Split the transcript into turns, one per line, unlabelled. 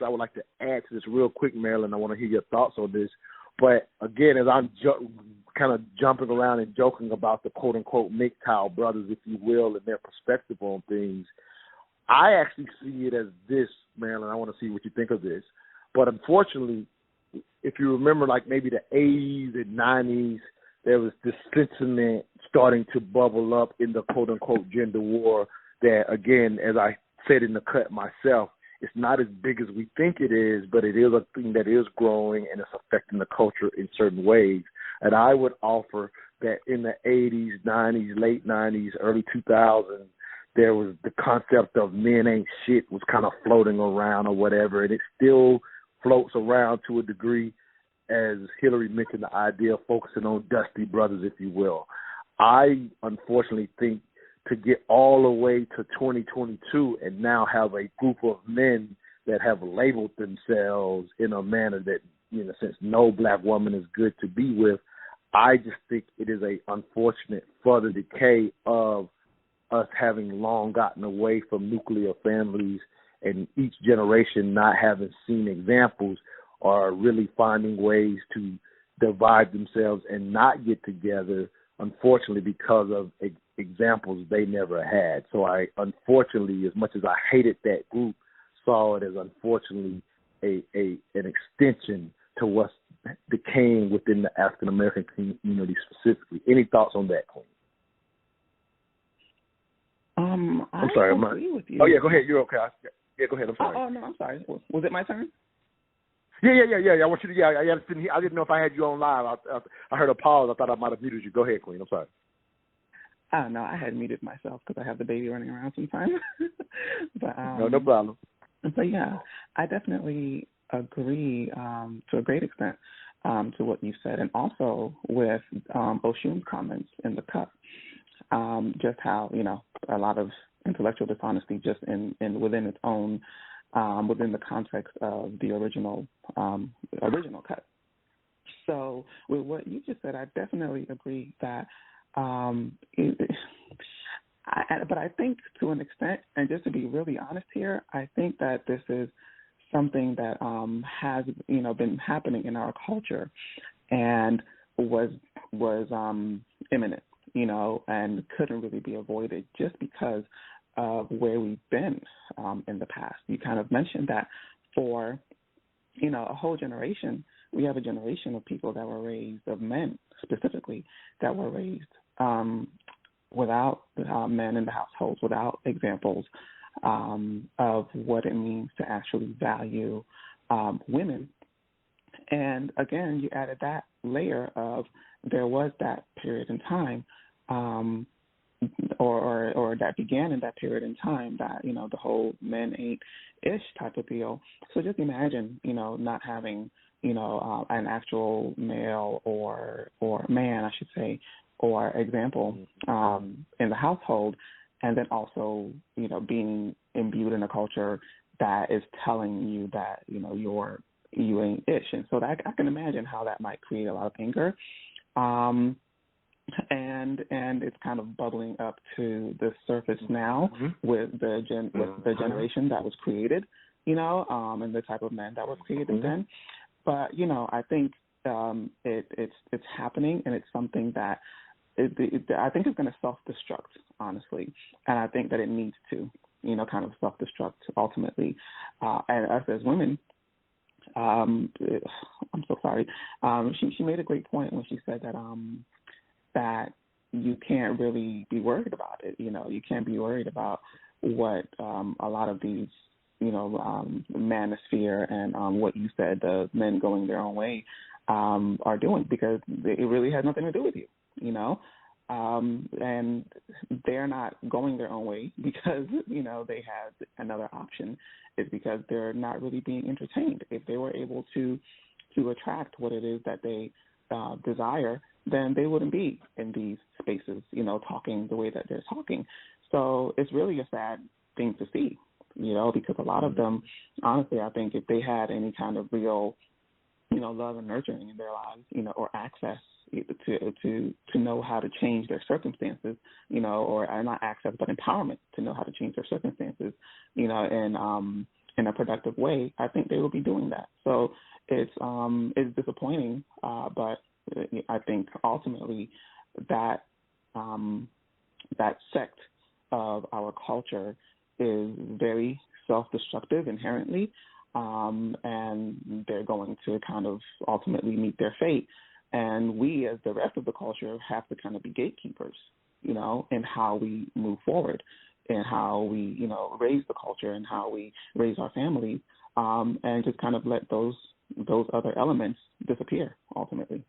I would like to add to this real quick, Marilyn. I want to hear your thoughts on this. But again, as I'm kind of jumping around and joking about the quote-unquote MGTOW brothers, if you will, and their perspective on things, I actually see it as this, Marilyn. I want to see what you think of this. But unfortunately, if you remember, like maybe the 80s and 90s, there was this sentiment starting to bubble up in the quote-unquote gender war that, again, as I said in the cut myself, it's not as big as we think it is, but it is a thing that is growing and it's affecting the culture in certain ways. And I would offer that in the 80s, 90s, late 90s, early 2000s, there was the concept of men ain't shit was kind of floating around or whatever, and it still floats around to a degree, as Hillary mentioned, the idea of focusing on dusty brothers, if you will. I unfortunately think to get all the way to 2022 and now have a group of men that have labeled themselves in a manner that, in a sense, no black woman is good to be with, I just think it is a unfortunate further decay of us having long gotten away from nuclear families and each generation not having seen examples or really finding ways to divide themselves and not get together, unfortunately, because of examples they never had. So I, unfortunately, as much as I hated that group, saw it as, unfortunately, an extension to what's decaying within the African-American community specifically. Any thoughts on that, Queen? I'm sorry.
I agree with you.
Oh, yeah, go ahead. You're okay. Yeah, go ahead. I'm sorry.
Oh, no, I'm sorry. Was it my turn?
Yeah. I want you to. I didn't know if I had you on live. I heard a pause. I thought I might have muted you. Go ahead, Queen. I'm sorry.
No, I had muted myself because I have the baby running around sometimes. But
no problem.
But yeah, I definitely agree to a great extent to what you said, and also with Oshun's comments in the cut. Just how a lot of intellectual dishonesty just in within its own within the context of the original cut. So with what you just said, I definitely agree that. But I think to an extent, and just to be really honest here, I think that this is something that has been happening in our culture and was imminent, and couldn't really be avoided just because of where we've been in the past. You kind of mentioned that for a whole generation, we have a generation of people that were raised, of men specifically, that were raised without men in the households, without examples of what it means to actually value women. And again, you added that layer of there was that period in time, or that began in that period in time, that the whole men ain't ish type of deal. So just imagine not having an actual male or man, I should say, or example in the household, and then also being imbued in a culture that is telling you that you ain't ish. And so that I can imagine how that might create a lot of anger, and it's kind of bubbling up to the surface now with the generation that was created, and the type of men that were created then. But I think it's happening, and it's something that I think it's going to self-destruct, honestly, and I think that it needs to, kind of self-destruct ultimately. And us as women, I'm so sorry. She made a great point when she said that you can't really be worried about it. You can't be worried about what a lot of these manosphere and what you said, the men going their own way, are doing, because it really has nothing to do with you, and they're not going their own way because, they had another option. It's because they're not really being entertained. If they were able to attract what it is that they desire, then they wouldn't be in these spaces, talking the way that they're talking. So it's really a sad thing to see, because a lot of them, honestly, I think if they had any kind of real, love and nurturing in their lives, or access to know how to change their circumstances, or not access, but empowerment to know how to change their circumstances, and in a productive way, I think they will be doing that. So it's disappointing, but I think ultimately that that sect of our culture is very self-destructive inherently, and they're going to kind of ultimately meet their fate. And we, as the rest of the culture, have to kind of be gatekeepers, in how we move forward and how we, raise the culture and how we raise our families, and just kind of let those other elements disappear ultimately.